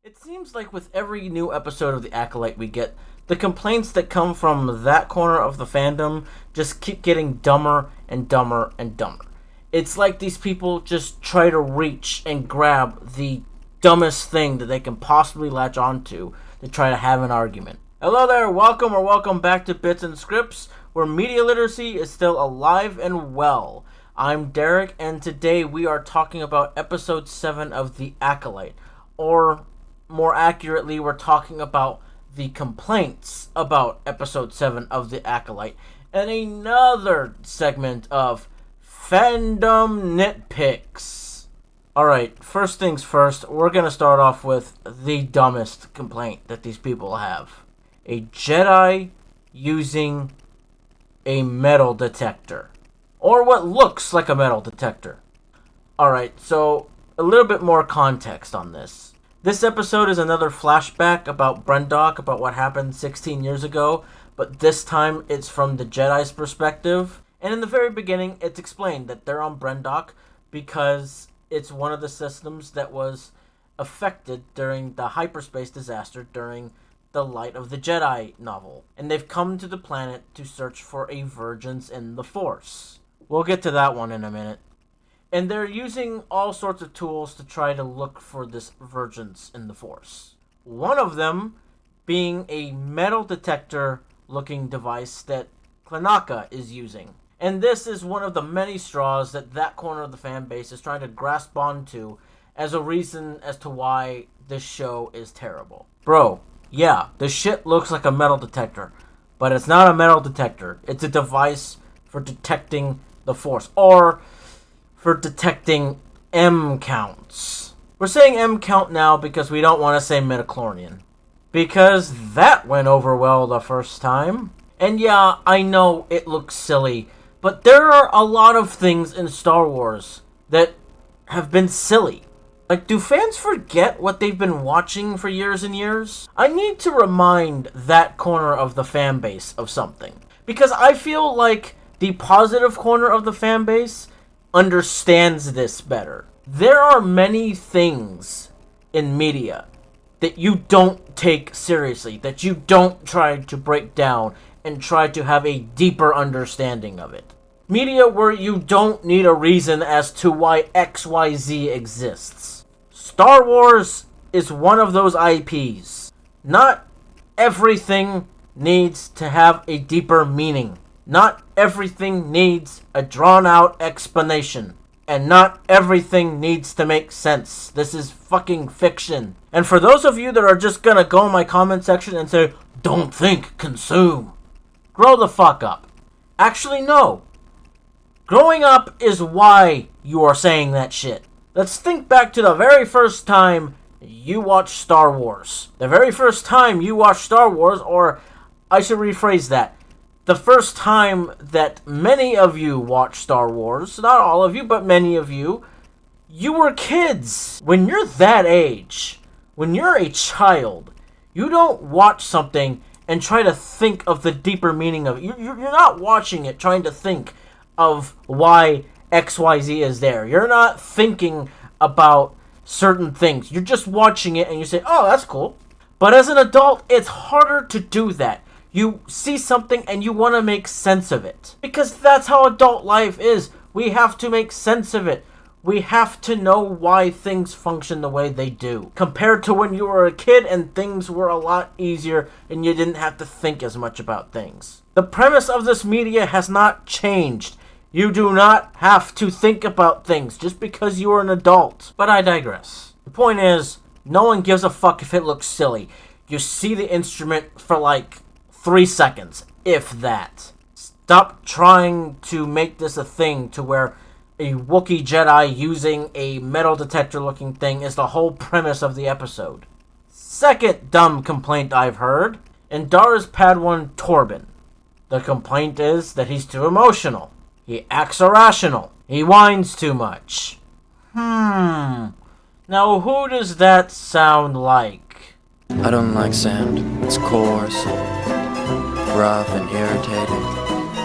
It seems like with every new episode of The Acolyte we get, the complaints that come from that corner of the fandom just keep getting dumber and dumber and dumber. It's like these people just try to reach and grab the dumbest thing that they can possibly latch onto to try to have an argument. Hello there, welcome back to Bits and Scripts, where media literacy is still alive and well. I'm Derek, and today we are talking about episode 7 of The Acolyte, or more accurately, we're talking about the complaints about episode 7 of The Acolyte, and another segment of FANDOM NITPICKS. Alright, first things first, we're going to start off with the dumbest complaint that these people have. A Jedi using a metal detector. Or what looks like a metal detector. Alright, so a little bit more context on this. This episode is another flashback about Brendok, about what happened 16 years ago, but this time it's from the Jedi's perspective. And in the very beginning, it's explained that they're on Brendok because it's one of the systems that was affected during the hyperspace disaster during the Light of the Jedi novel. And they've come to the planet to search for a Vergence in the Force. We'll get to that one in a minute. And they're using all sorts of tools to try to look for this Vergence in the Force. One of them being a metal detector looking device that Klanaka is using. And this is one of the many straws that corner of the fan base is trying to grasp onto as a reason as to why this show is terrible. Bro, yeah, the shit looks like a metal detector, but it's not a metal detector. It's a device for detecting the Force, or for detecting M counts. We're saying M count now because we don't want to say midichlorian, because that went over well the first time. And yeah, I know it looks silly, but there are a lot of things in Star Wars that have been silly. Like, do fans forget what they've been watching for years and years? I need to remind that corner of the fan base of something, because I feel like the positive corner of the fan base understands this better. There are many things in media that you don't take seriously, that you don't try to break down and try to have a deeper understanding of it. Media where you don't need a reason as to why XYZ exists. Star Wars is one of those IPs. Not everything needs to have a deeper meaning. Not everything needs a drawn-out explanation. And not everything needs to make sense. This is fucking fiction. And for those of you that are just gonna go in my comment section and say, "Don't think, consume," grow the fuck up. Actually, no. Growing up is why you are saying that shit. Let's think back to the very first time you watched Star Wars. The very first time you watched Star Wars, or I should rephrase that. The first time that many of you watched Star Wars, not all of you, but many of you were kids. When you're that age, when you're a child, you don't watch something and try to think of the deeper meaning of it. You're not watching it trying to think of why XYZ is there. You're not thinking about certain things. You're just watching it and you say, "Oh, that's cool." But as an adult, it's harder to do that. You see something and you want to make sense of it. Because that's how adult life is. We have to make sense of it. We have to know why things function the way they do. Compared to when you were a kid and things were a lot easier and you didn't have to think as much about things. The premise of this media has not changed. You do not have to think about things just because you are an adult. But I digress. The point is, no one gives a fuck if it looks silly. You see the instrument for like 3 seconds, if that. Stop trying to make this a thing to where a Wookiee Jedi using a metal detector looking thing is the whole premise of the episode. Second dumb complaint I've heard, Indara's Padawan Torben. The complaint is that he's too emotional. He acts irrational. He whines too much. Now who does that sound like? I don't like sand. It's coarse, rough and irritating,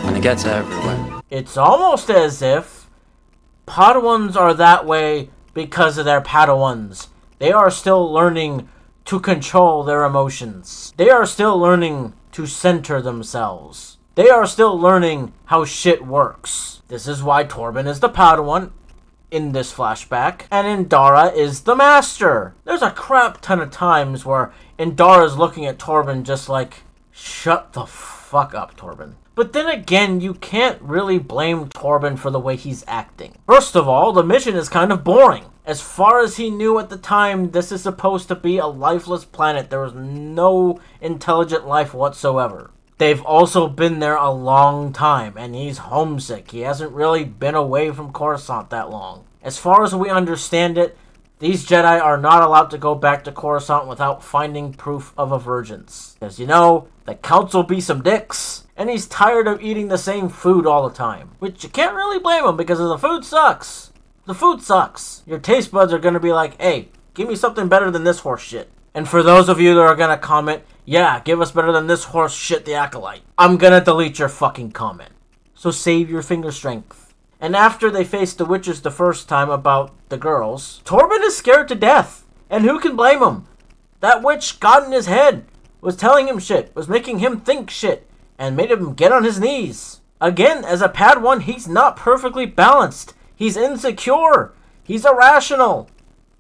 and it gets everywhere. It's almost as if Padawans are that way because of their Padawans. They are still learning to control their emotions. They are still learning to center themselves. They are still learning how shit works. This is why Torben is the Padawan in this flashback, and Indara is the master. There's a crap ton of times where Indara's looking at Torben just like, shut the fuck up, Torben. But then again, you can't really blame Torben for the way he's acting. First of all, the mission is kind of boring. As far as he knew at the time, this is supposed to be a lifeless planet. There was no intelligent life whatsoever. They've also been there a long time, and he's homesick. He hasn't really been away from Coruscant that long. As far as we understand it, these Jedi are not allowed to go back to Coruscant without finding proof of emergence. Because, you know, the Council be some dicks, and he's tired of eating the same food all the time. Which you can't really blame him, because the food sucks. The food sucks. Your taste buds are going to be like, hey, give me something better than this horse shit. And for those of you that are going to comment, yeah, give us better than this horse shit, the Acolyte, I'm going to delete your fucking comment. So save your finger strength. And after they face the witches the first time about the girls, Torben is scared to death. And who can blame him? That witch got in his head, was telling him shit, was making him think shit, and made him get on his knees. Again, as a Padawan, he's not perfectly balanced. He's insecure. He's irrational.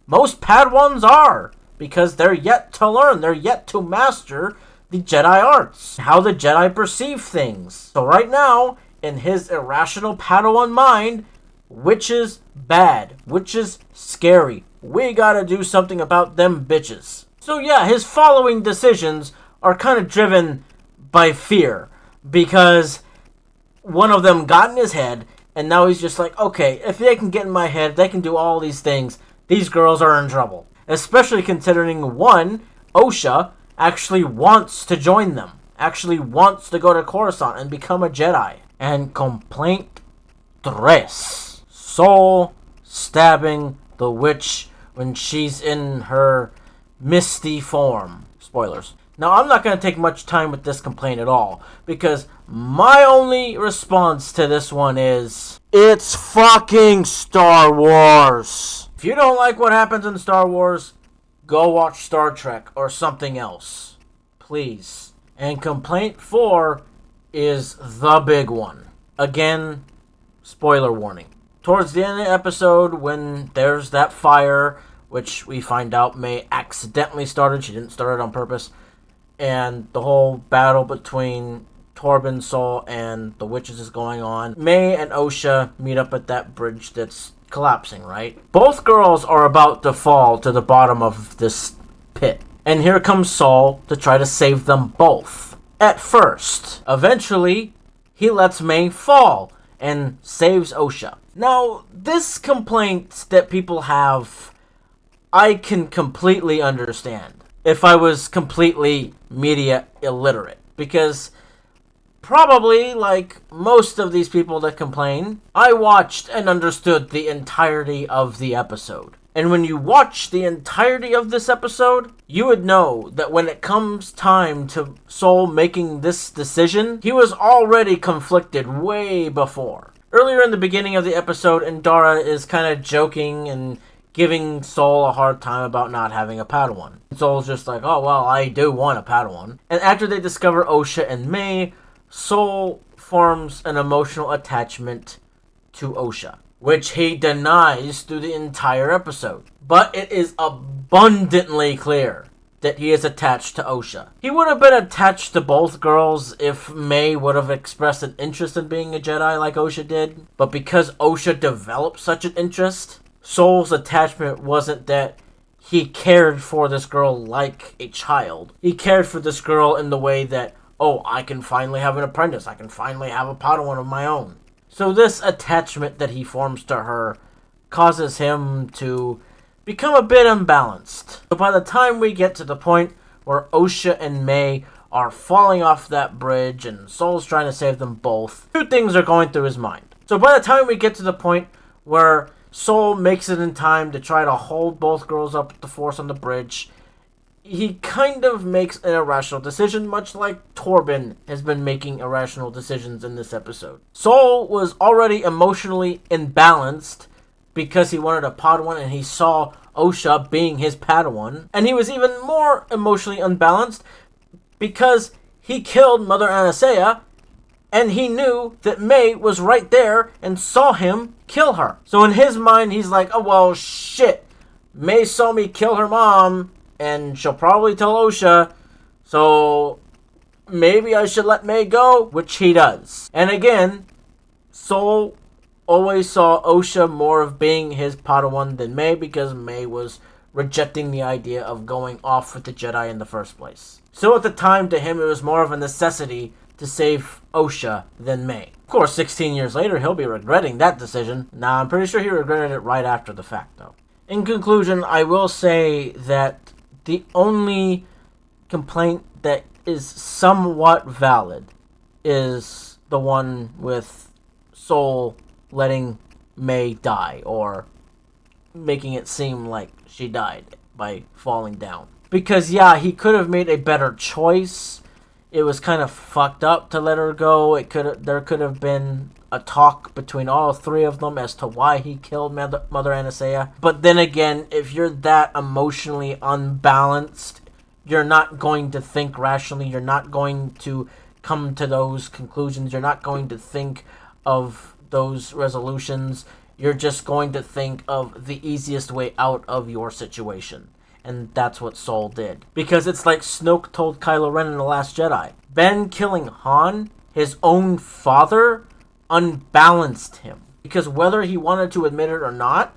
Most Padawans are, because they're yet to learn, they're yet to master the Jedi arts, how the Jedi perceive things. So right now, in his irrational Padawan mind, witches bad, witches scary. We gotta do something about them bitches. So yeah, his following decisions are kind of driven by fear, because one of them got in his head, and now he's just like, okay, if they can get in my head, they can do all these things, these girls are in trouble. Especially considering, one, Osha actually wants to join them. Actually wants to go to Coruscant and become a Jedi. And complaint 3. Soul stabbing the witch when she's in her misty form. Spoilers. Now, I'm not going to take much time with this complaint at all, because my only response to this one is, it's fucking Star Wars. If you don't like what happens in Star Wars, go watch Star Trek or something else. Please. And complaint 4 is the big one. Again, spoiler warning. Towards the end of the episode, when there's that fire, which we find out May accidentally started, she didn't start it on purpose, and the whole battle between Torben, Sol, and the witches is going on, May and Osha meet up at that bridge that's collapsing, right? Both girls are about to fall to the bottom of this pit. And here comes Sol to try to save them both. At first. Eventually, he lets May fall and saves Osha. Now, this complaint that people have, I can completely understand if I was completely media illiterate. Because probably, like most of these people that complain, I watched and understood the entirety of the episode. And when you watch the entirety of this episode, you would know that when it comes time to Sol making this decision, he was already conflicted way before. Earlier in the beginning of the episode, Indara is kind of joking and giving Sol a hard time about not having a Padawan. Sol's just like, oh, well, I do want a Padawan. And after they discover Osha and May, Sol forms an emotional attachment to Osha, which he denies through the entire episode. But it is abundantly clear that he is attached to Osha. He would have been attached to both girls if May would have expressed an interest in being a Jedi like Osha did. But because Osha developed such an interest, Sol's attachment wasn't that he cared for this girl like a child. He cared for this girl in the way that, oh, I can finally have an apprentice. I can finally have a Padawan of my own. So this attachment that he forms to her causes him to become a bit unbalanced. So by the time we get to the point where Osha and May are falling off that bridge and Sol's trying to save them both, two things are going through his mind. So by the time we get to the point where Sol makes it in time to try to hold both girls up with the Force on the bridge, he kind of makes an irrational decision, much like Torben has been making irrational decisions in this episode. Sol was already emotionally imbalanced because he wanted a Padawan and he saw Osha being his Padawan. And he was even more emotionally unbalanced because he killed Mother Anastasia, and he knew that May was right there and saw him kill her. So in his mind, he's like, oh, well, shit. May saw me kill her mom, and she'll probably tell Osha, so maybe I should let May go, which he does. And again, Soul always saw Osha more of being his Padawan than May because May was rejecting the idea of going off with the Jedi in the first place. So at the time, to him, it was more of a necessity to save Osha than May. Of course, 16 years later, he'll be regretting that decision. Now, I'm pretty sure he regretted it right after the fact, though. In conclusion, I will say that the only complaint that is somewhat valid is the one with Soul letting May die, or making it seem like she died by falling down. Because, yeah, he could have made a better choice. It was kind of fucked up to let her go. There could have been a talk between all three of them as to why he killed Mother Anastasia. But then again, if you're that emotionally unbalanced, you're not going to think rationally. You're not going to come to those conclusions. You're not going to think of those resolutions. You're just going to think of the easiest way out of your situation. And that's what Soul did. Because it's like Snoke told Kylo Ren in The Last Jedi. Ben killing Han, his own father, unbalanced him. Because whether he wanted to admit it or not,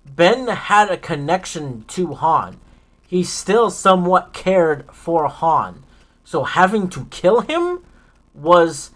Ben had a connection to Han. He still somewhat cared for Han. So having to kill him was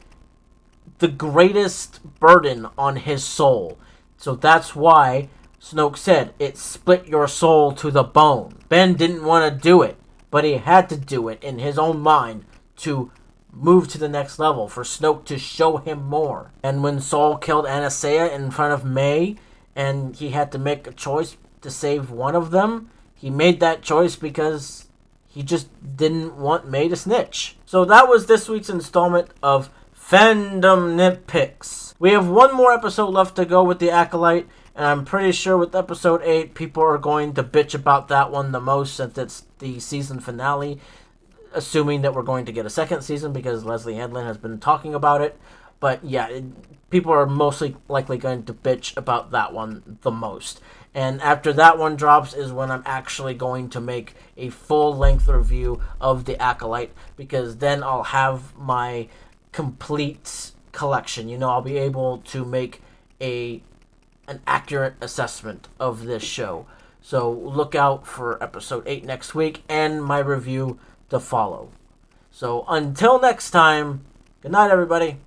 the greatest burden on his soul. So that's why Snoke said, it split your soul to the bone. Ben didn't want to do it, but he had to do it in his own mind to move to the next level, for Snoke to show him more. And when Saul killed Anastasia in front of May, and he had to make a choice to save one of them, he made that choice because he just didn't want May to snitch. So that was this week's installment of Fandom Nitpicks. We have one more episode left to go with the Acolyte, and I'm pretty sure with episode 8, people are going to bitch about that one the most since it's the season finale, assuming that we're going to get a second season because Leslie Headland has been talking about it. But yeah, people are mostly likely going to bitch about that one the most. And after that one drops is when I'm actually going to make a full-length review of the Acolyte, because then I'll have my complete collection. You know, I'll be able to make an accurate assessment of this show. So look out for episode 8 next week and my review to follow. So until next time, good night, everybody.